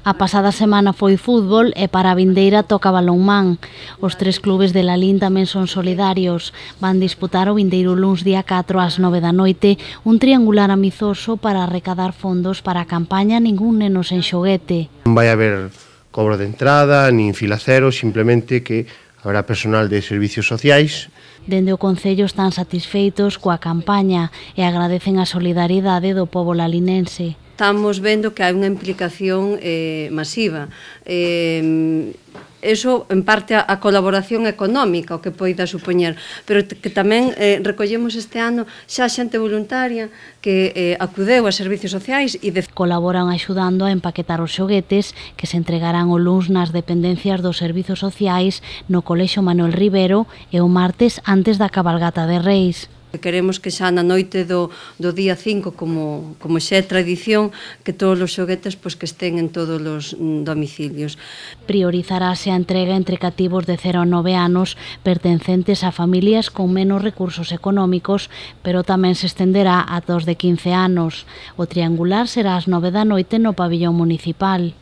A pasada semana foi fútbol e para a vindeira toca balonmán. Os 3 clubes de Lalín tamén son solidarios. Van disputar o vindeiro luns día 4 ás 9 da noite un triangular amizoso para arrecadar fondos para a campaña Ningún neno sen xoguete. Non vai haber cobro de entrada, nin fila cero, simplemente que haberá personal de servicios sociais. Dende o Concello están satisfeitos coa campaña e agradecen a solidariedade do pobo lalinense. Estamos vendo que hai unha implicación masiva. Eso, en parte, a colaboración económica, o que poida supoñer, pero que tamén recollemos este ano xa xente voluntaria que acudeu a servicios sociais e colaboran axudando a empaquetar os xoguetes que se entregarán o luns nas dependencias dos servizos sociais no Colexio Manuel Rivero e o martes antes da cabalgata de Reis. Queremos que xa na noite do día 5, como xa é tradición, que todos os xoguetes que estén en todos os domicilios. Priorizarase a entrega entre cativos de 0 a 9 anos pertencentes a familias con menos recursos económicos, pero tamén se estenderá a dos de 15 anos. O triangular será ás 9 da noite no pabillón municipal.